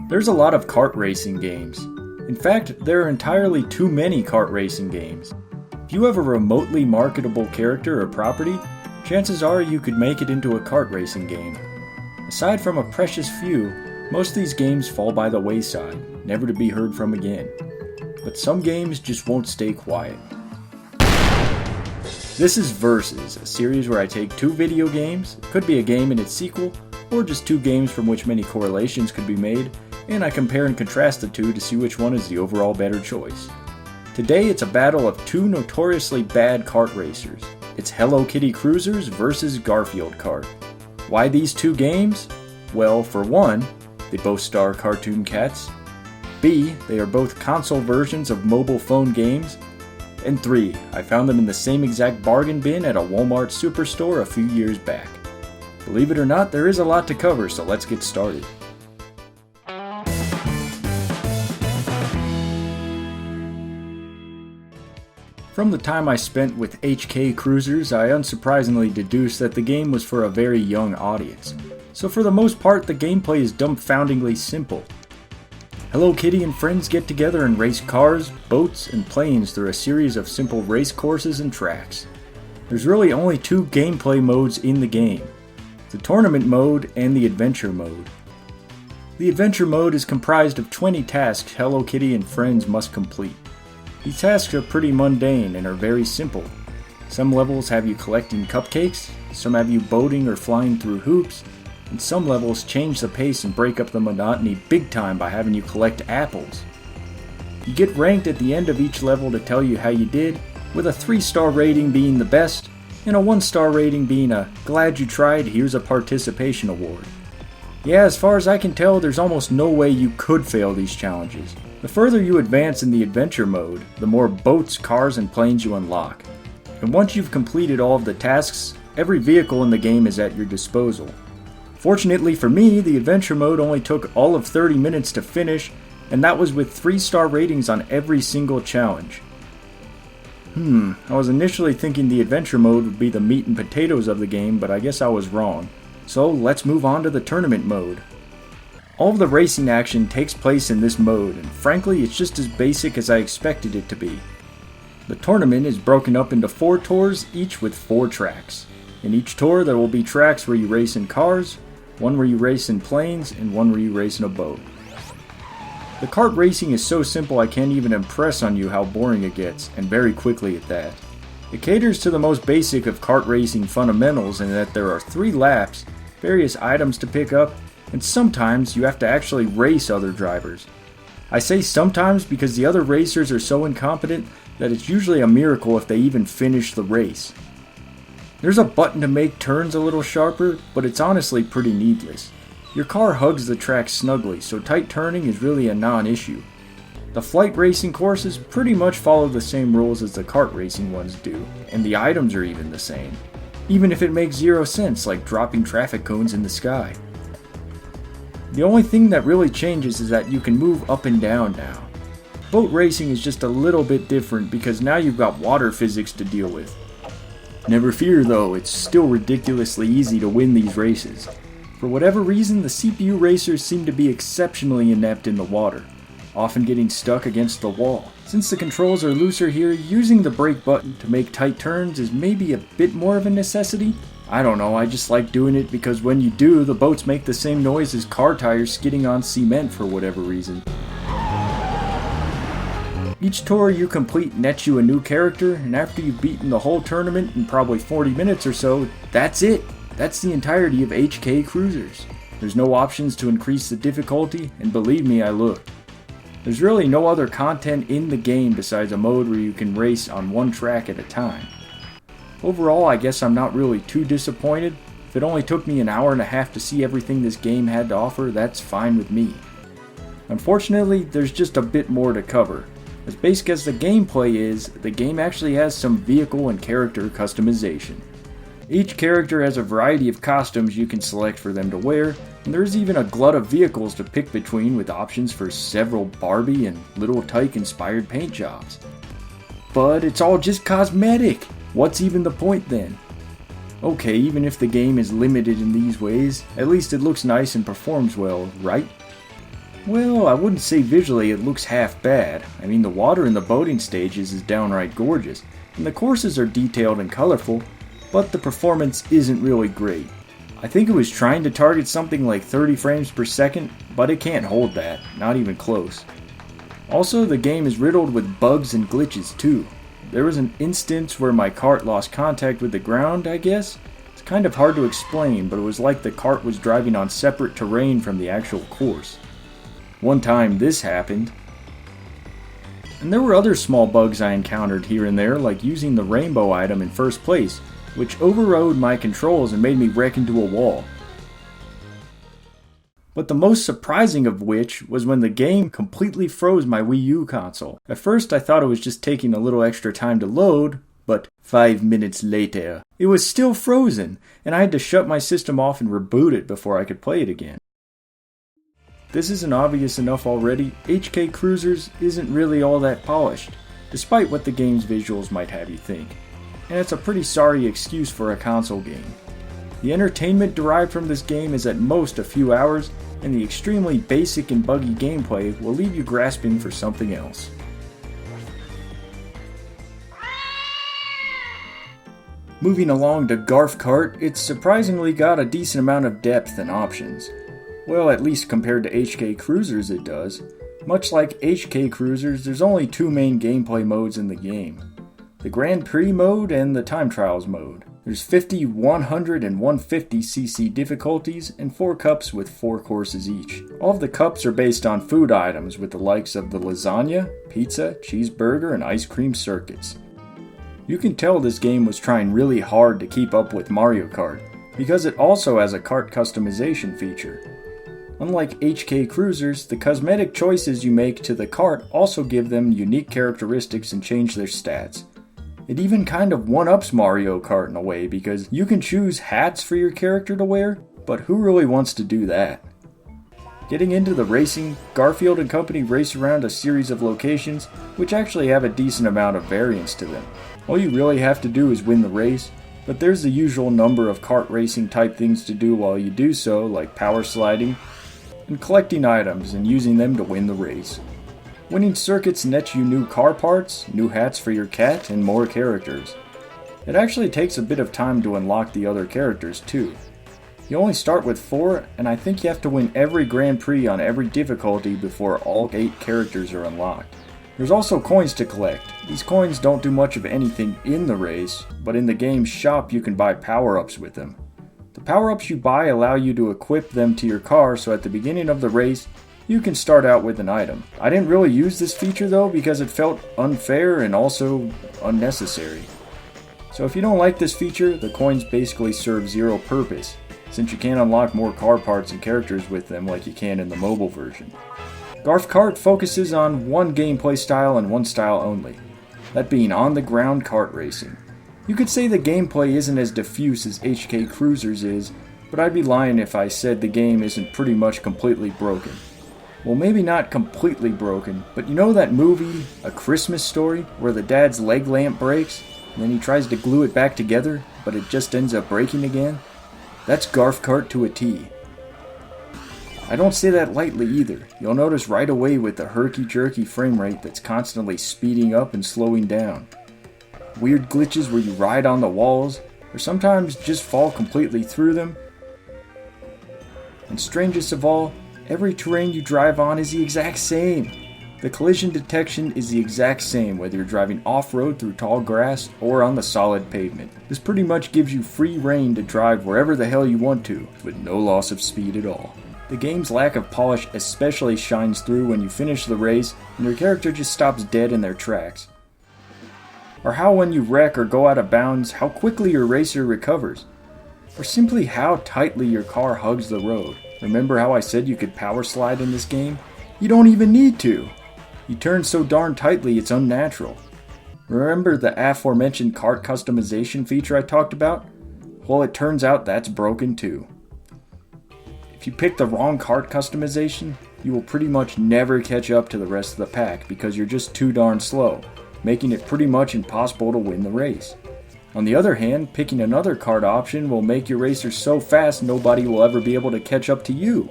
There's a lot of kart racing games. In fact, there are entirely too many kart racing games. If you have a remotely marketable character or property, chances are you could make it into a kart racing game. Aside from a precious few, most of these games fall by the wayside, never to be heard from again. But some games just won't stay quiet. This is Versus, a series where I take two video games, it could be a game and its sequel, or just two games from which many correlations could be made, and I compare and contrast the two to see which one is the overall better choice. Today it's a battle of two notoriously bad kart racers. It's Hello Kitty Kruisers versus Garfield Kart. Why these two games? Well, for one, they both star cartoon cats. B, they are both console versions of mobile phone games. And 3, I found them in the same exact bargain bin at a Walmart superstore a few years back. Believe it or not, there is a lot to cover, so let's get started. From the time I spent with HK Kruisers, I unsurprisingly deduced that the game was for a very young audience. So for the most part, the gameplay is dumbfoundingly simple. Hello Kitty and friends get together and race cars, boats, and planes through a series of simple race courses and tracks. There's really only two gameplay modes in the game: the tournament mode and the adventure mode. The adventure mode is comprised of 20 tasks Hello Kitty and friends must complete. These tasks are pretty mundane and are very simple. Some levels have you collecting cupcakes, some have you boating or flying through hoops, and some levels change the pace and break up the monotony big time by having you collect apples. You get ranked at the end of each level to tell you how you did, with a 3-star rating being the best, and a 1-star rating being a glad you tried, here's a participation award. Yeah, as far as I can tell, there's almost no way you could fail these challenges. The further you advance in the adventure mode, the more boats, cars, and planes you unlock. And once you've completed all of the tasks, every vehicle in the game is at your disposal. Fortunately for me, the adventure mode only took all of 30 minutes to finish, and that was with 3-star ratings on every single challenge. I was initially thinking the adventure mode would be the meat and potatoes of the game, but I guess I was wrong. So let's move on to the tournament mode. All of the racing action takes place in this mode, and frankly it's just as basic as I expected it to be. The tournament is broken up into 4 tours, each with 4 tracks. In each tour there will be tracks where you race in cars, one where you race in planes, and one where you race in a boat. The kart racing is so simple I can't even impress on you how boring it gets, and very quickly at that. It caters to the most basic of kart racing fundamentals in that there are 3 laps, various items to pick up, and sometimes you have to actually race other drivers. I say sometimes because the other racers are so incompetent that it's usually a miracle if they even finish the race. There's a button to make turns a little sharper, but it's honestly pretty needless. Your car hugs the track snugly, so tight turning is really a non-issue. The flight racing courses pretty much follow the same rules as the kart racing ones do, and the items are even the same. Even if it makes 0 sense, like dropping traffic cones in the sky. The only thing that really changes is that you can move up and down now. Boat racing is just a little bit different because now you've got water physics to deal with. Never fear though, it's still ridiculously easy to win these races. For whatever reason, the CPU racers seem to be exceptionally inept in the water, often getting stuck against the wall. Since the controls are looser here, using the brake button to make tight turns is maybe a bit more of a necessity. I don't know, I just like doing it because when you do, the boats make the same noise as car tires skidding on cement for whatever reason. Each tour you complete nets you a new character, and after you've beaten the whole tournament in probably 40 minutes or so, that's it! That's the entirety of HK Kruisers. There's no options to increase the difficulty, and believe me, I looked. There's really no other content in the game besides a mode where you can race on one track at a time. Overall, I guess I'm not really too disappointed. If it only took me an hour and a half to see everything this game had to offer, that's fine with me. Unfortunately, there's just a bit more to cover. As basic as the gameplay is, the game actually has some vehicle and character customization. Each character has a variety of costumes you can select for them to wear, and there's even a glut of vehicles to pick between with options for several Barbie and Little Tyke inspired paint jobs. But it's all just cosmetic! What's even the point then? Okay, even if the game is limited in these ways, at least it looks nice and performs well, right? Well, I wouldn't say visually it looks half bad. I mean, the water in the boating stages is downright gorgeous, and the courses are detailed and colorful, but the performance isn't really great. I think it was trying to target something like 30 frames per second, but it can't hold that, not even close. Also, the game is riddled with bugs and glitches too. There was an instance where my cart lost contact with the ground, I guess. It's kind of hard to explain, but it was like the cart was driving on separate terrain from the actual course. One time this happened. And there were other small bugs I encountered here and there, like using the rainbow item in first place, which overrode my controls and made me wreck into a wall. But the most surprising of which was when the game completely froze my Wii U console. At first I thought it was just taking a little extra time to load, but 5 minutes later, it was still frozen, and I had to shut my system off and reboot it before I could play it again. This isn't obvious enough already, HK Kruisers isn't really all that polished, despite what the game's visuals might have you think. And it's a pretty sorry excuse for a console game. The entertainment derived from this game is at most a few hours, and the extremely basic and buggy gameplay will leave you grasping for something else. Moving along to Garfield Kart, it's surprisingly got a decent amount of depth and options. Well, at least compared to HK Kruisers it does. Much like HK Kruisers, there's only two main gameplay modes in the game. The Grand Prix mode and the Time Trials mode. There's 50, 100, and 150cc difficulties, and 4 cups with 4 courses each. All of the cups are based on food items with the likes of the lasagna, pizza, cheeseburger, and ice cream circuits. You can tell this game was trying really hard to keep up with Mario Kart, because it also has a kart customization feature. Unlike HK Kruisers, the cosmetic choices you make to the kart also give them unique characteristics and change their stats. It even kind of one-ups Mario Kart in a way, because you can choose hats for your character to wear, but who really wants to do that? Getting into the racing, Garfield and company race around a series of locations which actually have a decent amount of variance to them. All you really have to do is win the race, but there's the usual number of kart racing type things to do while you do so, like power sliding, and collecting items and using them to win the race. Winning circuits nets you new car parts, new hats for your cat, and more characters. It actually takes a bit of time to unlock the other characters too. You only start with 4, and I think you have to win every Grand Prix on every difficulty before all 8 characters are unlocked. There's also coins to collect. These coins don't do much of anything in the race, but in the game's shop you can buy power-ups with them. The power-ups you buy allow you to equip them to your car, so at the beginning of the race, you can start out with an item. I didn't really use this feature though because it felt unfair and also unnecessary. So if you don't like this feature, the coins basically serve zero purpose, since you can't unlock more car parts and characters with them like you can in the mobile version. Garfield Kart focuses on one gameplay style and one style only, that being on-the-ground kart racing. You could say the gameplay isn't as diffuse as HK Kruisers is, but I'd be lying if I said the game isn't pretty much completely broken. Well, maybe not completely broken, but you know that movie, A Christmas Story, where the dad's leg lamp breaks, and then he tries to glue it back together, but it just ends up breaking again? That's Garfield Kart to a T. I don't say that lightly either. You'll notice right away with the herky-jerky frame rate that's constantly speeding up and slowing down. Weird glitches where you ride on the walls, or sometimes just fall completely through them. And strangest of all, every terrain you drive on is the exact same. The collision detection is the exact same whether you're driving off-road through tall grass or on the solid pavement. This pretty much gives you free rein to drive wherever the hell you want to, with no loss of speed at all. The game's lack of polish especially shines through when you finish the race and your character just stops dead in their tracks. Or how when you wreck or go out of bounds, how quickly your racer recovers. Or simply how tightly your car hugs the road. Remember how I said you could power slide in this game? You don't even need to. You turn so darn tightly it's unnatural. Remember the aforementioned kart customization feature I talked about? Well, it turns out that's broken too. If you pick the wrong kart customization, you will pretty much never catch up to the rest of the pack because you're just too darn slow, making it pretty much impossible to win the race. On the other hand, picking another kart option will make your racer so fast nobody will ever be able to catch up to you.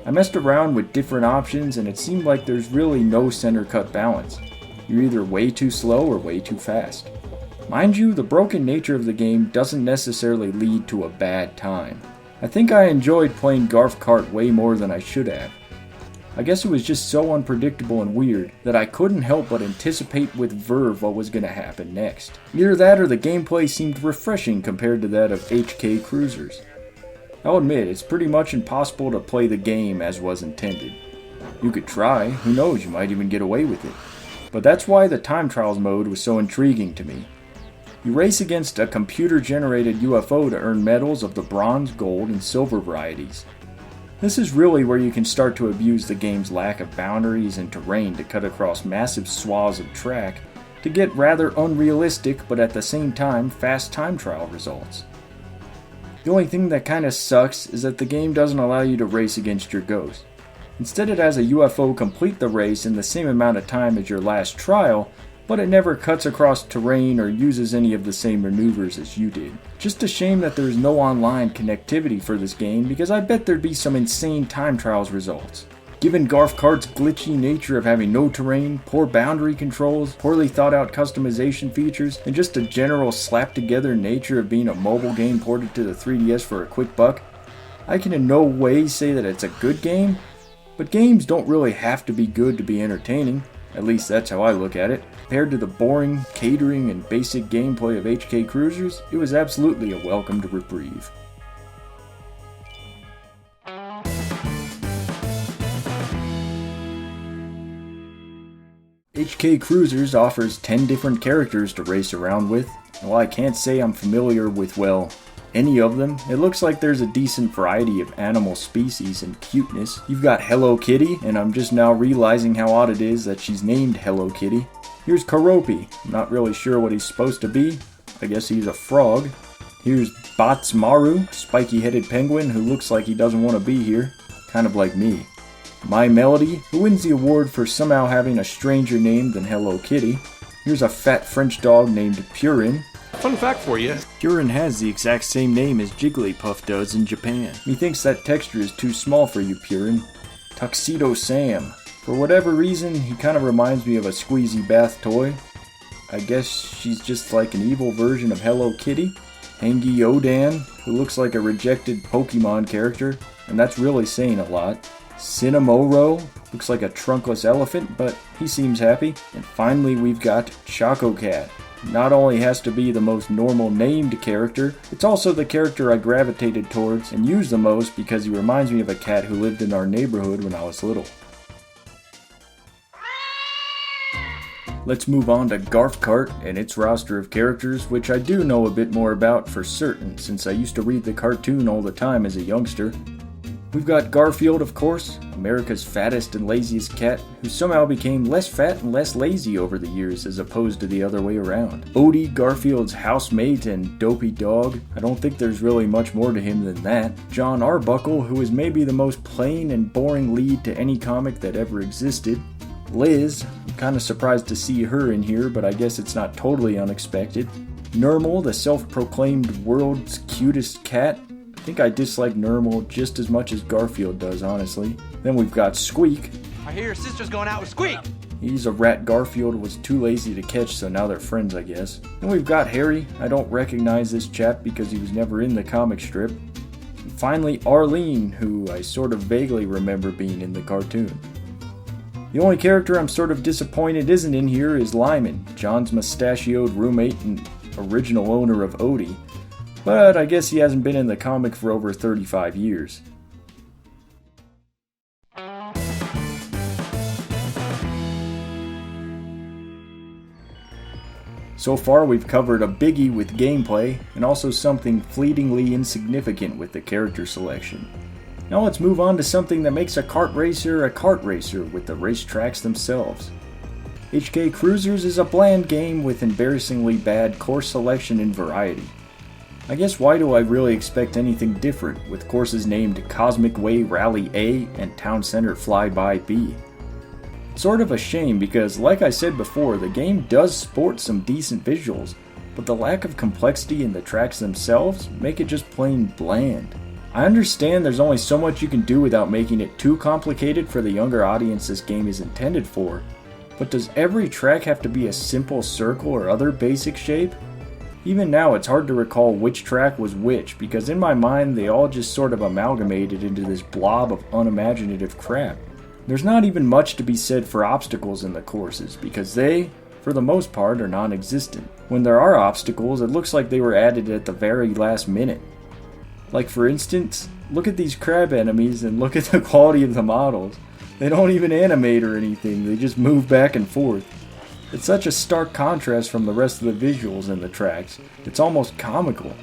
I messed around with different options and it seemed like there's really no center cut balance. You're either way too slow or way too fast. Mind you, the broken nature of the game doesn't necessarily lead to a bad time. I think I enjoyed playing Garfield Kart way more than I should have. I guess it was just so unpredictable and weird that I couldn't help but anticipate with verve what was going to happen next. Either that or the gameplay seemed refreshing compared to that of HK Kruisers. I'll admit, it's pretty much impossible to play the game as was intended. You could try, who knows, you might even get away with it. But that's why the time trials mode was so intriguing to me. You race against a computer-generated UFO to earn medals of the bronze, gold, and silver varieties. This is really where you can start to abuse the game's lack of boundaries and terrain to cut across massive swaths of track to get rather unrealistic but at the same time fast time trial results. The only thing that kinda sucks is that the game doesn't allow you to race against your ghost. Instead it has a UFO complete the race in the same amount of time as your last trial, but it never cuts across terrain or uses any of the same maneuvers as you did. Just a shame that there is no online connectivity for this game because I bet there'd be some insane time trials results. Given Garfield Kart's glitchy nature of having no terrain, poor boundary controls, poorly thought out customization features, and just a general slapped together nature of being a mobile game ported to the 3DS for a quick buck, I can in no way say that it's a good game, but games don't really have to be good to be entertaining. At least that's how I look at it. Compared to the boring, catering, and basic gameplay of HK Kruisers, it was absolutely a welcomed reprieve. HK Kruisers offers 10 different characters to race around with, and while I can't say I'm familiar with, well, any of them, it looks like there's a decent variety of animal species and cuteness. You've got Hello Kitty, and I'm just now realizing how odd it is that she's named Hello Kitty. Here's Karopi, I'm not really sure what he's supposed to be. I guess he's a frog. Here's Batsmaru, a spiky-headed penguin who looks like he doesn't want to be here, kind of like me. My Melody, who wins the award for somehow having a stranger name than Hello Kitty. Here's a fat French dog named Purin. Fun fact for you. Purin has the exact same name as Jigglypuff does in Japan. Methinks that texture is too small for you, Purin. Tuxedo Sam. For whatever reason, he kind of reminds me of a squeezy bath toy. I guess she's just like an evil version of Hello Kitty. Hangi Odan, who looks like a rejected Pokemon character, and that's really saying a lot. Cinnamoro, looks like a trunkless elephant, but he seems happy. And finally we've got Choco Cat. Not only has to be the most normal named character, it's also the character I gravitated towards and used the most because he reminds me of a cat who lived in our neighborhood when I was little. Let's move on to Garfield Kart and its roster of characters, which I do know a bit more about for certain since I used to read the cartoon all the time as a youngster. We've got Garfield, of course, America's fattest and laziest cat, who somehow became less fat and less lazy over the years as opposed to the other way around. Odie, Garfield's housemate and dopey dog. I don't think there's really much more to him than that. John Arbuckle, who is maybe the most plain and boring lead to any comic that ever existed. Liz, I'm kinda surprised to see her in here, but I guess it's not totally unexpected. Nermal, the self-proclaimed world's cutest cat. I think I dislike Nermal just as much as Garfield does, honestly. Then we've got Squeak. I hear your sister's going out with Squeak. He's a rat Garfield was too lazy to catch, so now they're friends, I guess. Then we've got Harry. I don't recognize this chap because he was never in the comic strip. And finally, Arlene, who I sort of vaguely remember being in the cartoon. The only character I'm sort of disappointed isn't in here is Lyman, John's mustachioed roommate and original owner of Odie. But I guess he hasn't been in the comic for over 35 years. So far we've covered a biggie with gameplay, and also something fleetingly insignificant with the character selection. Now let's move on to something that makes a kart racer with the racetracks themselves. HK Kruisers is a bland game with embarrassingly bad course selection and variety. I guess why do I really expect anything different with courses named Cosmic Way Rally A and Town Center Flyby B? It's sort of a shame because, like I said before, the game does sport some decent visuals, but the lack of complexity in the tracks themselves make it just plain bland. I understand there's only so much you can do without making it too complicated for the younger audience this game is intended for, but does every track have to be a simple circle or other basic shape? Even now it's hard to recall which track was which, because in my mind they all just sort of amalgamated into this blob of unimaginative crap. There's not even much to be said for obstacles in the courses, because they, for the most part, are non-existent. When there are obstacles, it looks like they were added at the very last minute. Like for instance, look at these crab enemies and look at the quality of the models. They don't even animate or anything, they just move back and forth. It's such a stark contrast from the rest of the visuals in the tracks, it's almost comical.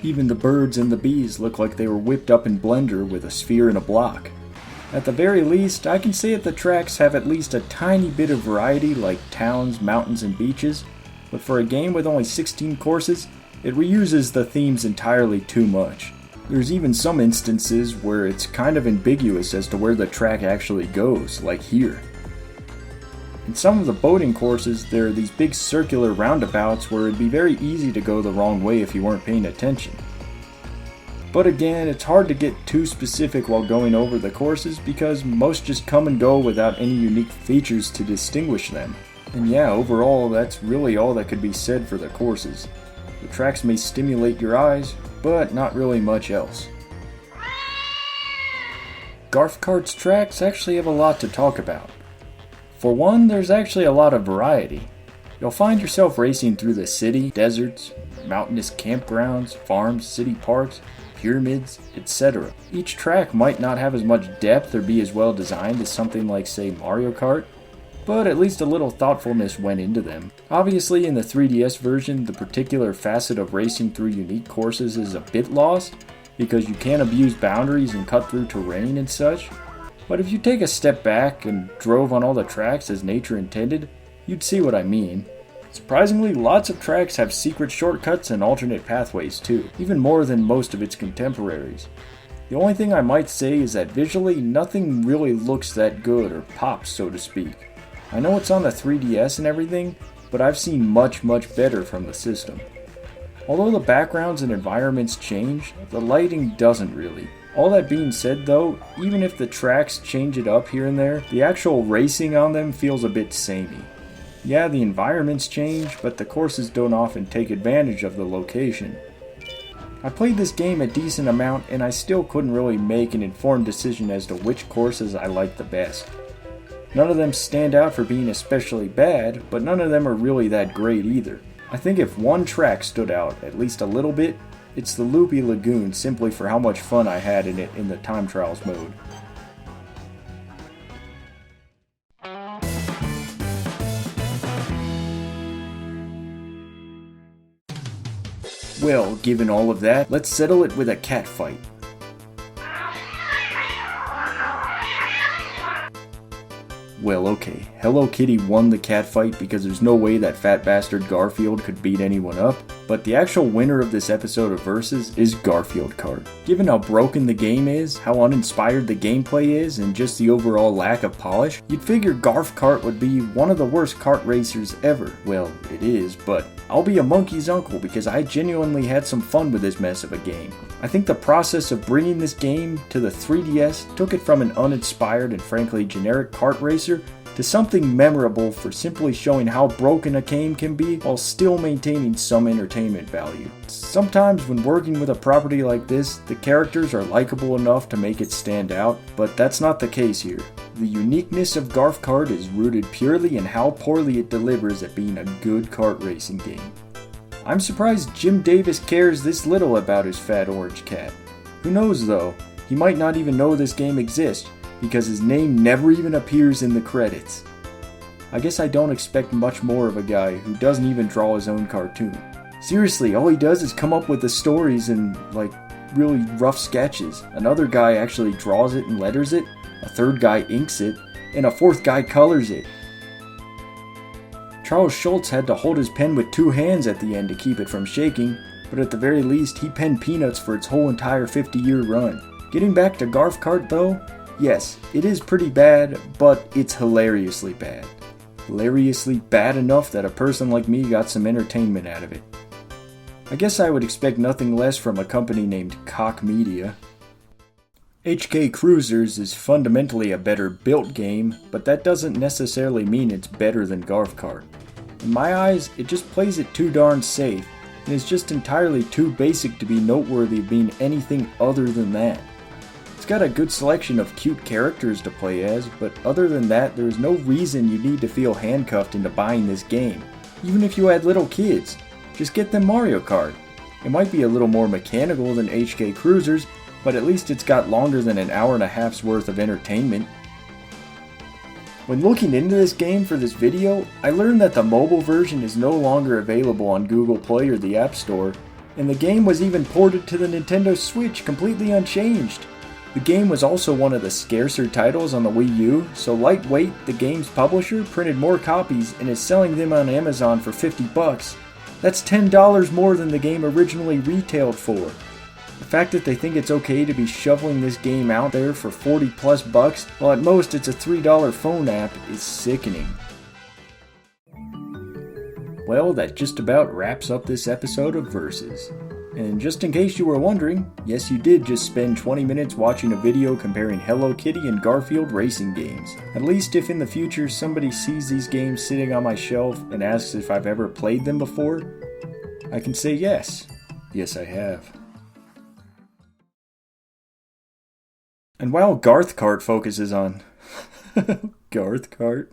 Even the birds and the bees look like they were whipped up in Blender with a sphere and a block. At the very least, I can say that the tracks have at least a tiny bit of variety like towns, mountains, and beaches, but for a game with only 16 courses, it reuses the themes entirely too much. There's even some instances where it's kind of ambiguous as to where the track actually goes, like here. In some of the boating courses, there are these big circular roundabouts where it'd be very easy to go the wrong way if you weren't paying attention. But again, it's hard to get too specific while going over the courses because most just come and go without any unique features to distinguish them. And yeah, overall, that's really all that could be said for the courses. The tracks may stimulate your eyes, but not really much else. Garfield Kart's tracks actually have a lot to talk about. For one, there's actually a lot of variety. You'll find yourself racing through the city, deserts, mountainous campgrounds, farms, city parks, pyramids, etc. Each track might not have as much depth or be as well designed as something like, say, Mario Kart, but at least a little thoughtfulness went into them. Obviously, in the 3DS version, the particular facet of racing through unique courses is a bit lost, because you can't abuse boundaries and cut through terrain and such. But if you take a step back and drove on all the tracks as nature intended, you'd see what I mean. Surprisingly, lots of tracks have secret shortcuts and alternate pathways too, even more than most of its contemporaries. The only thing I might say is that visually, nothing really looks that good or pops, so to speak. I know it's on the 3DS and everything, but I've seen much better from the system. Although the backgrounds and environments change, the lighting doesn't really. All that being said though, even if the tracks change it up here and there, the actual racing on them feels a bit samey. Yeah, the environments change, but the courses don't often take advantage of the location. I played this game a decent amount and I still couldn't really make an informed decision as to which courses I liked the best. None of them stand out for being especially bad, but none of them are really that great either. I think if one track stood out at least a little bit, it's the Loopy Lagoon, simply for how much fun I had in it in the time trials mode. Well, given all of that, let's settle it with a cat fight. Well, okay, Hello Kitty won the cat fight because there's no way that fat bastard Garfield could beat anyone up, but the actual winner of this episode of Versus is Garfield Kart. Given how broken the game is, how uninspired the gameplay is, and just the overall lack of polish, you'd figure Garf Kart would be one of the worst kart racers ever. Well, it is, but I'll be a monkey's uncle because I genuinely had some fun with this mess of a game. I think the process of bringing this game to the 3DS took it from an uninspired and frankly generic kart racer to something memorable for simply showing how broken a game can be while still maintaining some entertainment value. Sometimes when working with a property like this, the characters are likable enough to make it stand out, but that's not the case here. The uniqueness of Garf Kart is rooted purely in how poorly it delivers at being a good kart racing game. I'm surprised Jim Davis cares this little about his fat orange cat. Who knows though, he might not even know this game exists, because his name never even appears in the credits. I guess I don't expect much more of a guy who doesn't even draw his own cartoon. Seriously, all he does is come up with the stories and, like, really rough sketches. Another guy actually draws it and letters it, a third guy inks it, and a fourth guy colors it. Charles Schultz had to hold his pen with two hands at the end to keep it from shaking, but at the very least he penned Peanuts for its whole entire 50-year run. Getting back to Garf Kart though, yes, it is pretty bad, but it's hilariously bad. Hilariously bad enough that a person like me got some entertainment out of it. I guess I would expect nothing less from a company named Koch Media. HK Kruisers is fundamentally a better built game, but that doesn't necessarily mean it's better than Garfield Kart. In my eyes, it just plays it too darn safe, and is just entirely too basic to be noteworthy of being anything other than that. It's got a good selection of cute characters to play as, but other than that, there is no reason you need to feel handcuffed into buying this game. Even if you had little kids, just get them Mario Kart. It might be a little more mechanical than HK Kruisers, but at least it's got longer than an hour and a half's worth of entertainment. When looking into this game for this video, I learned that the mobile version is no longer available on Google Play or the App Store, and the game was even ported to the Nintendo Switch completely unchanged. The game was also one of the scarcer titles on the Wii U, so Lightweight, the game's publisher, printed more copies and is selling them on Amazon for $50. That's $10 more than the game originally retailed for. The fact that they think it's okay to be shoveling this game out there for $40+ while at most it's a $3 phone app, is sickening. Well, that just about wraps up this episode of Versus. And just in case you were wondering, yes, you did just spend 20 minutes watching a video comparing Hello Kitty and Garfield racing games. At least if in the future somebody sees these games sitting on my shelf and asks if I've ever played them before, I can say yes. Yes, I have. And while Garth Kart focuses on Garth Kart,